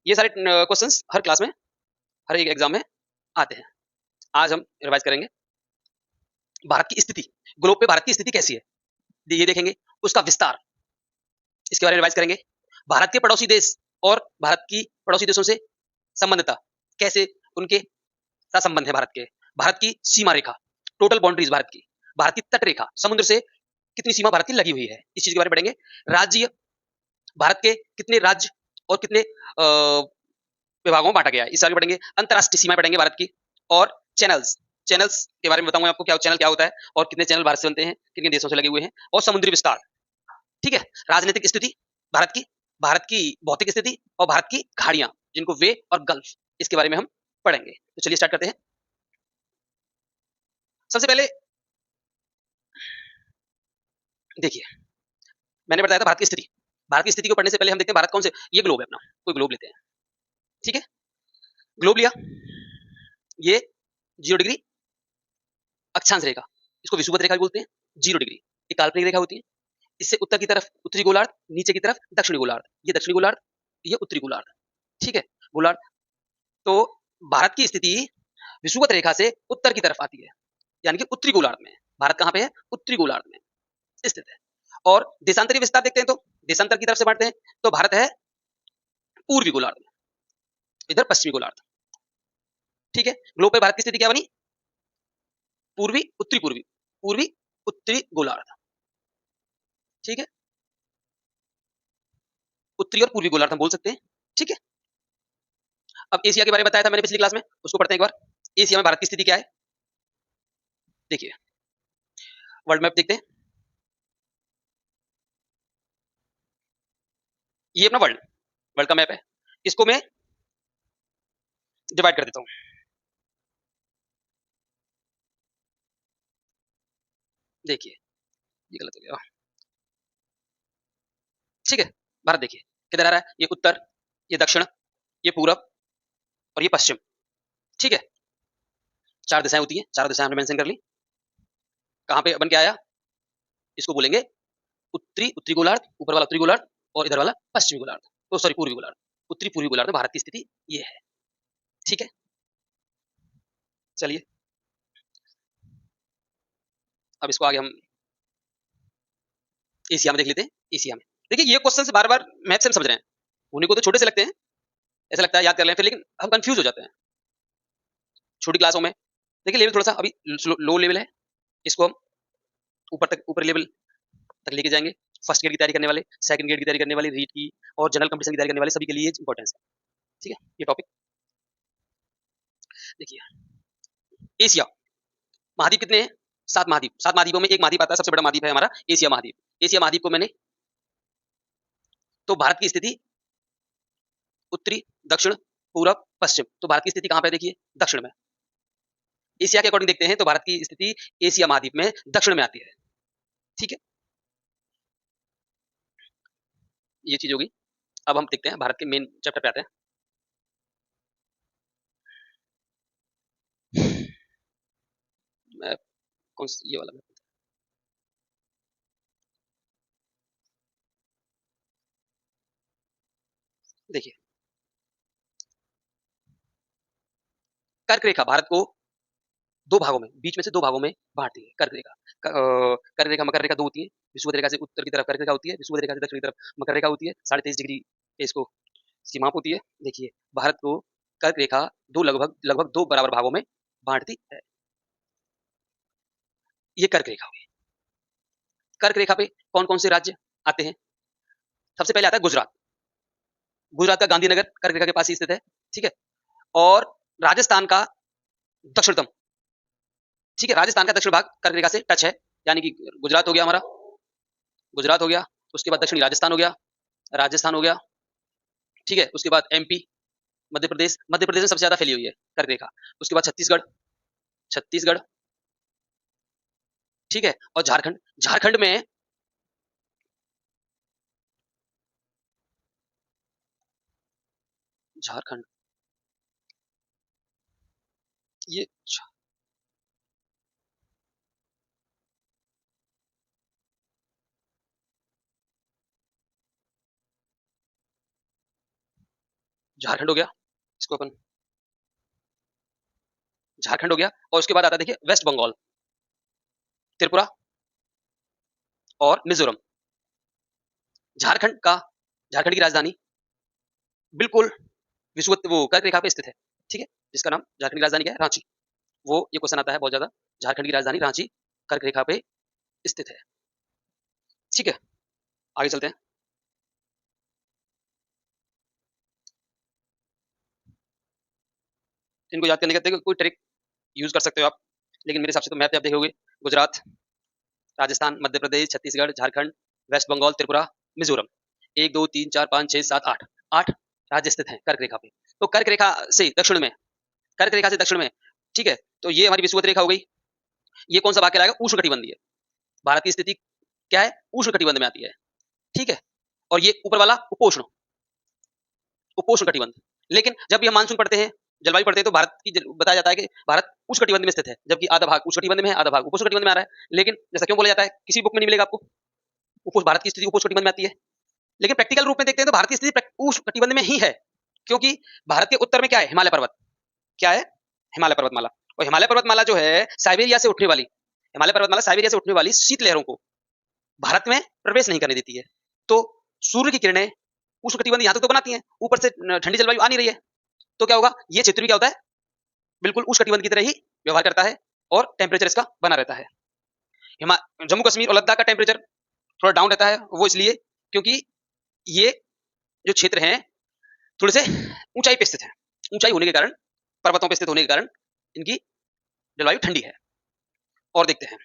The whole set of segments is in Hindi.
ये सारे क्वेश्चंस हर क्लास में, हर एक एग्जाम में आते हैं। आज हम रिवाइज करेंगे भारत की स्थिति, ग्लोब पे भारत की स्थिति कैसी है ये देखेंगे। उसका विस्तार, इसके बारे में रिवाइज करेंगे। भारत के पड़ोसी देश और भारत की पड़ोसी देशों से संबंधता, कैसे उनके साथ संबंध है भारत के। भारत की सीमा रेखा, टोटल बाउंड्रीज भारत की। भारत की तट रेखा, समुद्र से कितनी सीमा भारत की लगी हुई है, इस चीज के बारे में पढ़ेंगे। राज्य, भारत के कितने राज्य और कितने विभागों में बांटा गया है, इस बारे में पढ़ेंगे। अंतरराष्ट्रीय सीमाएं पढ़ेंगे भारत की। और चैनल्स, चैनल्स के बारे में बताऊंगा आपको, क्या चैनल क्या होता है और कितने चैनल भारत से बनते हैं, कितने देशों से लगे हुए हैं। और समुद्री विस्तार, ठीक है। राजनीतिक स्थिति भारत की, भारत की भौतिक स्थिति और भारत की खाड़ियां जिनको वे और गल्फ, इसके बारे में हम पढ़ेंगे। तो चलिए स्टार्ट करते हैं। सबसे पहले देखिए, मैंने बताया था भारत की स्थिति। भारत की स्थिति को पढ़ने से पहले हम देखते हैं भारत कौन से, ये ग्लोब है अपना, कोई ग्लोब लेते हैं, ठीक है। ग्लोब लिया, ये 0 डिग्री अक्षांश रेखा, इसको विषुवत रेखा भी बोलते हैं। 0 डिग्री एक काल्पनिक रेखा होती है। इससे उत्तर की तरफ उत्तरी गोलार्ध, नीचे की तरफ दक्षिणी गोलार्ध, ये दक्षिणी गोलार्ध, ये उत्तरी गोलार्ध, ठीक है। गोलार्ध। तो भारत की स्थिति विषुवत रेखा से उत्तर की तरफ आती है, यानी कि उत्तरी गोलार्ध में। भारत कहां पे है, उत्तरी गोलार्ध में स्थित है। और देशांतरी विस्तार देखते हैं तो देशांतर की तरफ से बांटते हैं तो भारत है पूर्वी गोलार्ध में, इधर पश्चिमी गोलार्ध, ठीक है। ग्लोब पे भारत की स्थिति क्या बनी, पूर्वी उत्तरी पूर्वी, पूर्वी उत्तरी गोलार्ध, ठीक है। उत्तरी और पूर्वी गोलार्ध हम बोल सकते हैं, ठीक है। अब एशिया के बारे में बताया था मैंने पिछली क्लास में, उसको पढ़ते हैं एक बार। एशिया में भारत की स्थिति क्या है, देखिए। वर्ल्ड मैप देखते हैं, ये अपना वर्ल्ड, वर्ल्ड का मैप है। इसको मैं डिवाइड कर देता हूँ, देखिए। ये गलत हो गया, ठीक है। भारत देखिए किधर आ रहा है, ये उत्तर, ये दक्षिण, ये पूरब और ये पश्चिम, ठीक है। 4 दिशाएं होती हैं, 4 दिशाएं हमने मेंशन कर ली। कहाँ पे बन के आया, इसको बोलेंगे उत्तरी, उत्तरी गोलार्ध, ऊपर वाला उत्तरी गोलार्ध और इधर वाला पश्चिमी गोलार्ध, तो सॉरी पूर्वी गोलार्ध। उत्तरी पूर्वी गोलार्ध में भारत की स्थिति ये है, ठीक है। चलिए अब इसको आगे हम एशिया में देख लेते हैं। एशिया में देखिए, ये क्वेश्चन बार बार मैथ से हम समझ रहे हैं, उन्हीं को तो छोटे से लगते हैं, ऐसा लगता है याद कर लें फिर, लेकिन हम कंफ्यूज हो जाते हैं छोटी क्लासों में। देखिए लेवल थोड़ा सा अभी लो लेवल है, इसको हम ऊपर तक, ऊपर लेवल तक लेके जाएंगे। फर्स्ट ग्रेड की तैयारी करने वाले, सेकंड ग्रेड की तैयारी करने वाले, रीट की और जनरल कंपटीशन की तैयारी करने वाले सभी के लिए इंपॉर्टेंस है, ठीक है ये टॉपिक। देखिए एशिया महाद्वीप कितने हैं, 7 महाद्वीप। 7 महाद्वीपों में एक महाद्वीप आता है, सबसे बड़ा महाद्वीप है हमारा एशिया महाद्वीप। एशिया महाद्वीप को मैंने, तो भारत की स्थिति उत्तरी, दक्षिण, पूरब, पश्चिम, तो भारत की स्थिति कहां पे है, देखिए दक्षिण में। एशिया के अकॉर्डिंग देखते हैं तो भारत की स्थिति एशिया महाद्वीप में दक्षिण में आती है, ठीक है। ये चीज होगी। अब हम देखते हैं भारत के मेन चैप्टर पे आते हैं। मैं कौन ये वाला, देखिए कर्क रेखा भारत को 2 भागों में, बीच में से 2 भागों में बांटती है कर्क रेखा। कर्क रेखा, मकर रेखा 2 होती है। विषुवत रेखा से उत्तर की तरफ कर्क रेखा होती है, विषुवत रेखा से दक्षिण की तरफ मकर रेखा होती है। 23.5 डिग्री पे इसको सीमांत होती है। देखिए भारत को कर्क रेखा दो लगभग लगभग 2 बराबर भागों में बांटती है। ये कर्क रेखा हुई। कर्क रेखा पे कौन कौन से राज्य आते हैं, सबसे पहले आता है गुजरात। गुजरात का गांधीनगर कर्क रेखा के पास ही स्थित है, ठीक है। और राजस्थान का दक्षिणतम, ठीक है, राजस्थान का दक्षिण भाग कर्क रेखा से टच है, यानी कि गुजरात हो गया हमारा, गुजरात हो गया। उसके बाद दक्षिणी राजस्थान हो गया, राजस्थान हो गया, ठीक है। उसके बाद एमपी, मध्य प्रदेश, मध्य प्रदेश में सबसे ज्यादा फैली हुई है कर्क रेखा। उसके बाद छत्तीसगढ़, छत्तीसगढ़, ठीक है। और झारखंड, झारखंड में, झारखंड, ये झारखंड हो गया, इसको अपन झारखंड हो गया, और उसके बाद आता है देखिए वेस्ट बंगाल, त्रिपुरा और मिजोरम। झारखंड का झारखंड की राजधानी बिल्कुल विषुवत वो कर्क रेखा पे स्थित है, ठीक है, जिसका नाम झारखंड की राजधानी क्या है, रांची। वो ये क्वेश्चन आता है बहुत ज्यादा, झारखंड की राजधानी रांची कर्क रेखा पे स्थित है, ठीक है। आगे चलते हैं। इनको याद करने के कोई ट्रिक यूज कर सकते हो आप, लेकिन मेरे हिसाब से तो मैप पे आप देखोगे गुजरात, राजस्थान, मध्य प्रदेश, छत्तीसगढ़, झारखंड, वेस्ट बंगाल, त्रिपुरा, मिजोरम, 1 2 3 4 5 6 7 8 8 राज्य स्थित हैं कर्क रेखा पे। तो कर्क रेखा से दक्षिण में, कर्क रेखा से दक्षिण में, ठीक है, तो ये हमारी विषुवत रेखा हो गई। ये कौन सा भाग कहलाएगा, उष्ण कटिबंधीय। भारत की स्थिति क्या है, उष्ण कटिबंध में आती है, ठीक है। और ये ऊपर वाला उपोष्ण, उपोष्ण कटिबंध। लेकिन जब भी हम मानसून पढ़ते हैं, जलवायु पढ़ते हैं, तो भारत की बताया जाता है कि भारत उष्ण कटिबंध में स्थित है, जबकि आधा भाग उष्ण कटिबंध में है, आधा भाग उपोष्ण कटिबंध में आ रहा है। लेकिन जैसा क्यों बोला जाता है, किसी बुक में नहीं मिलेगा आपको भारत की स्थिति उपोष्ण कटिबंध में आती है। लेकिन प्रैक्टिकल रूप में देखते हैं तो भारत की स्थिति उष्ण कटिबंध में ही है, क्योंकि भारत के उत्तर में क्या है, हिमालय पर्वत, क्या है, हिमालय पर्वतमाला। और हिमालय पर्वतमाला जो है साइबेरिया से उठने वाली, हिमालय पर्वतमाला साइबेरिया से उठने वाली शीत लहरों को भारत में प्रवेश नहीं करने देती है। तो सूर्य की किरणें उष्ण कटिबंध यहाँ तक तो बनाती हैं, ऊपर से ठंडी जलवायु आ नहीं रही है, तो क्या होगा, ये क्षेत्र भी क्या होता है, बिल्कुल उष्ण कटिबंध की तरह ही व्यवहार करता है, और टेम्परेचर इसका बना रहता है। जम्मू कश्मीर और लद्दाख का टेम्परेचर थोड़ा डाउन रहता है, वो इसलिए क्योंकि ये जो क्षेत्र हैं थोड़े से ऊंचाई पे स्थित है, ऊंचाई होने के कारण, पर्वतों पे स्थित होने के कारण इनकी जलवायु ठंडी है। और देखते हैं,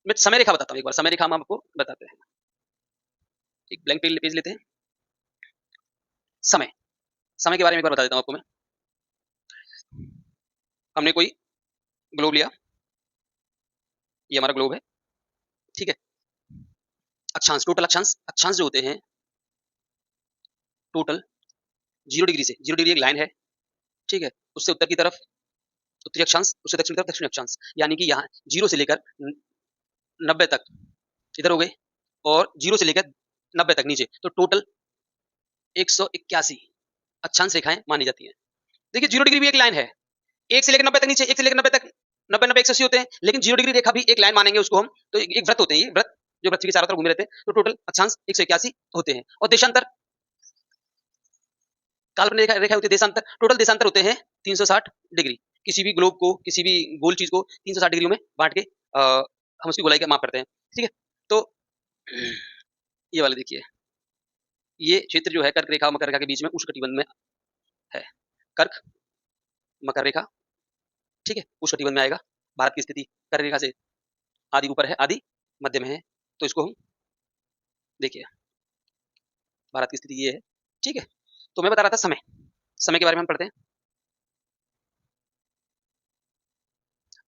मैं समय रेखा बताता हूँ एक बार, समय रेखा हम आपको बताते हैं। एक ब्लैंक पेज लेते हैं। समय, समय के बारे में एक बार बता देता हूँ आपको मैं। हमने कोई ग्लोब लिया, ये हमारा ग्लोब है, ठीक है। अक्षांश, टोटल अक्षांश, अक्षांश जो होते हैं टोटल 0 डिग्री से, 0 डिग्री एक लाइन है, ठीक है, उससे उत्तर की तरफ उत्तरी अक्षांश, उससे दक्षिण की तरफ दक्षिणी अक्षांश, यानी कि यहाँ 0 से लेकर 90 तक इधर हो गए, और 0 से लेकर 90 तक नीचे, तो टोटल 181 अक्षांश रेखाएं मानी जाती हैं। देखिए 0 डिग्री भी एक लाइन है, 1 से लेकर 90 तक नीचे, 1 से लेकर 90 तक, 90 90 180 होते हैं, लेकिन 0 डिग्री रेखा भी एक लाइन मानेंगे उसको हम, तो एक व्रत होते हैं, ये व्रत जो पृथ्वी के चारों तरफ घूमे रहते हैं, तो टोटल अक्षांश 181 होते हैं। और देशांतर, काल्पनिक रेखा होती है देशांतर, टोटल देशांतर होते हैं 360 डिग्री। किसी भी ग्लोब को, किसी भी गोल चीज को 360 डिग्रियों में बांट के हम उसकी गोलाई का माप करते हैं, ठीक है। तो ये वाले देखिए, ये क्षेत्र जो है कर्क रेखा और मकर रेखा के बीच में उष्ण कटिबंध में है। कर्क, मकर रेखा, ठीक है, उष्ण कटिबंध में आएगा। भारत की स्थिति कर्क रेखा से आदि ऊपर है, आदि मध्य में है, तो इसको हम देखिए, भारत की स्थिति ये है, ठीक है। तो मैं बता रहा था समय, समय के बारे में हम पढ़ते हैं।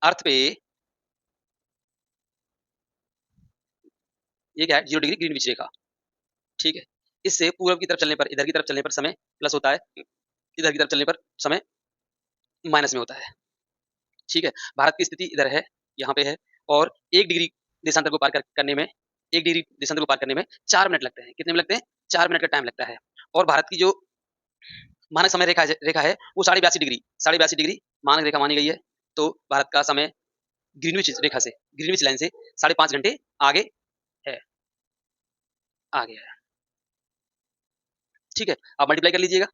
अर्थ पे ये क्या है, 0 डिग्री ग्रीनविच रेखा, ठीक है। इससे पूर्व की तरफ चलने पर, इधर की तरफ चलने पर समय प्लस होता है, इधर की तरफ चलने पर समय माइनस में होता है, ठीक है। भारत की स्थिति इधर है, यहाँ पे है, और 1 डिग्री देशांतर को पार करने में, 1 डिग्री देशांतर को पार करने में 4 मिनट लगते हैं। कितने मिनट लगते हैं, 4 मिनट का टाइम लगता है। और भारत की जो मानक समय रेखा है वो 82.5 डिग्री, 82.5 डिग्री मानक रेखा मानी गई है। तो भारत का समय ग्रीनविच रेखा से, ग्रीनविच लाइन से 5.5 घंटे आगे है, आगे है, ठीक है। आप मल्टीप्लाई कर लीजिएगा,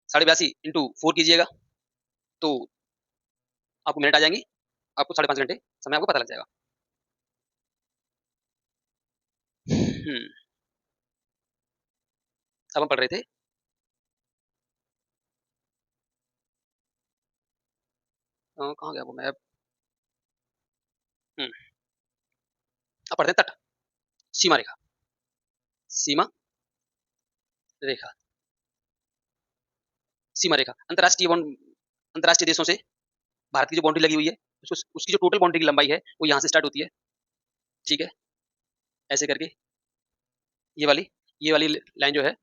82.5 × 4 कीजिएगा, तो आपको मिनट आ जाएंगी, आपको 5.5 घंटे समय आपको पता लग जाएगा। अब हम पढ़ रहे थे कहाँ गया वो मैप, अब पढ़ते हैं तट, सीमा रेखा, सीमा रेखा, सीमा रेखा, अंतर्राष्ट्रीय देशों से भारत की जो बाउंड्री लगी हुई है, उसकी जो टोटल बाउंड्री की लंबाई है वो यहाँ से स्टार्ट होती है, ठीक है, ऐसे करके ये वाली लाइन जो है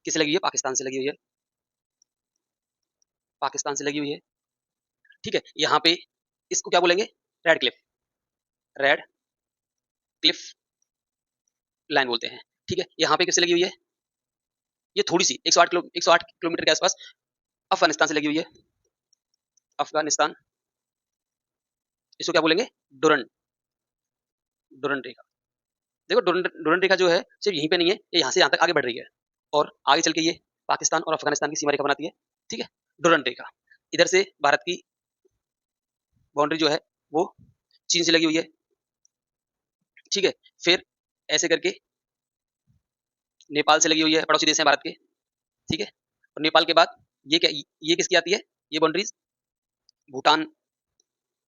किससे लगी हुई है, पाकिस्तान से लगी हुई है, पाकिस्तान से लगी हुई है, ठीक है। यहाँ पे इसको क्या बोलेंगे, red Cliff, red Cliff line बोलते हैं, ठीक है। यहाँ पे किससे लगी हुई है, ये थोड़ी सी 108 किलोमीटर के आसपास अफगानिस्तान से लगी हुई है। अफगानिस्तान, इसको क्या बोलेंगे? डुरंड, डुरंड रेखा। देखो डुरंड रेखा जो है सिर्फ यहीं पे नहीं है, ये यहाँ से यहाँ तक आगे बढ़ रही है और आगे चल के ये पाकिस्तान और अफगानिस्तान की सीमा रेखा बनाती है। ठीक है, डुरंड रेखा। इधर से भारत की बाउंड्री जो है वो चीन से लगी हुई है। ठीक है, फिर ऐसे करके नेपाल से लगी हुई है, पड़ोसी देश हैं भारत के। ठीक है, और नेपाल के बाद ये किसकी आती है? ये बाउंड्रीज भूटान,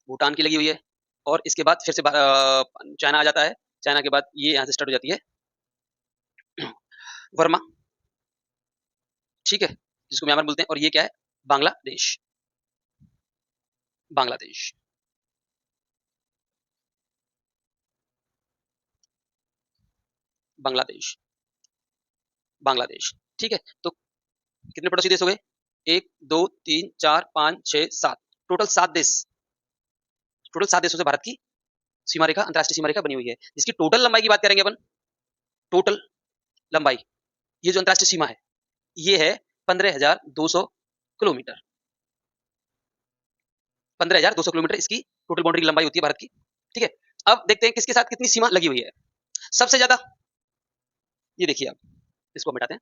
भूटान की लगी हुई है। और इसके बाद फिर से चाइना आ जाता है। चाइना के बाद ये यहाँ से स्टार्ट हो जाती है वर्मा। ठीक है, जिसको म्यांमार बोलते हैं। और ये क्या है? बांग्लादेश, बांग्लादेश। बांग्लादेश, बांग्लादेश। ठीक है, तो कितने पड़ोसी देश हो गए? 1 2 3 4 5 6 7, टोटल 7 देश। टोटल 7 देशों से भारत की सीमा रेखा, अंतरराष्ट्रीय सीमा रेखा बनी हुई है। जिसकी टोटल लंबाई की बात करेंगे अपन, टोटल लंबाई, ये जो अंतरराष्ट्रीय सीमा है ये है 15,200 किलोमीटर। 15,200 किलोमीटर इसकी टोटल बाउंड्री की लंबाई होती है भारत की। ठीक है, अब देखते हैं किसके साथ कितनी सीमा लगी हुई है। सबसे ज्यादा, ये देखिए आप, इसको मिटाते हैं।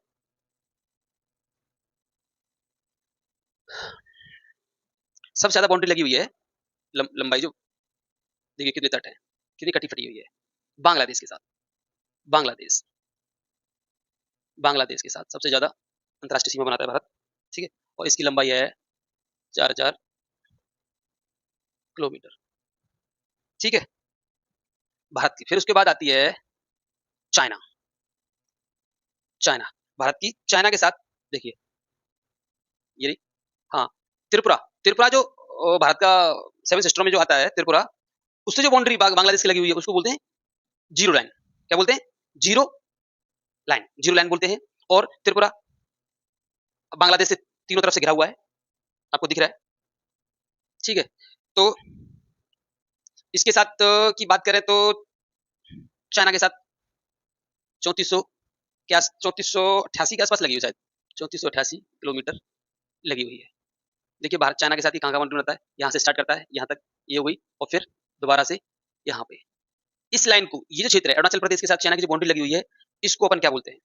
सबसे ज्यादा बाउंड्री लगी हुई है, लंबाई जो, देखिए कितने तट है, कितनी कटी फटी हुई है, बांग्लादेश के साथ। बांग्लादेश, बांग्लादेश के साथ सबसे ज्यादा अंतरराष्ट्रीय सीमा बनाता है भारत। ठीक है, और इसकी लंबाई है 4,000 किलोमीटर। ठीक है, भारत की। फिर उसके बाद आती है चाइना। चाइना, भारत की चाइना के साथ, देखिए ये रही, हाँ, त्रिपुरा। त्रिपुरा जो भारत का 7 सिस्टरों में जो आता है त्रिपुरा, उससे जो बाउंड्री बांग्लादेश की लगी हुई है उसको बोलते हैं जीरो लाइन। क्या बोलते हैं? जीरो लाइन, जीरो लाइन बोलते हैं। और त्रिपुरा बांग्लादेश से तीनों तरफ से घिरा हुआ है, आपको दिख रहा है। ठीक है, तो इसके साथ की बात करें तो चाइना के साथ 3400 के आस 3488 के आसपास लगी हुई, शायद 3488 किलोमीटर लगी हुई है। देखिए भारत चाइना के साथ ही कहाँ कहाँ बाउंड्री बनाता है, यहाँ से स्टार्ट करता है, यहाँ तक ये हो गई, और फिर दोबारा से यहाँ पे इस लाइन को, ये जो क्षेत्र है अरुणाचल प्रदेश के साथ चाइना की जो बाउंड्री लगी हुई है, इसको अपन क्या बोलते हैं?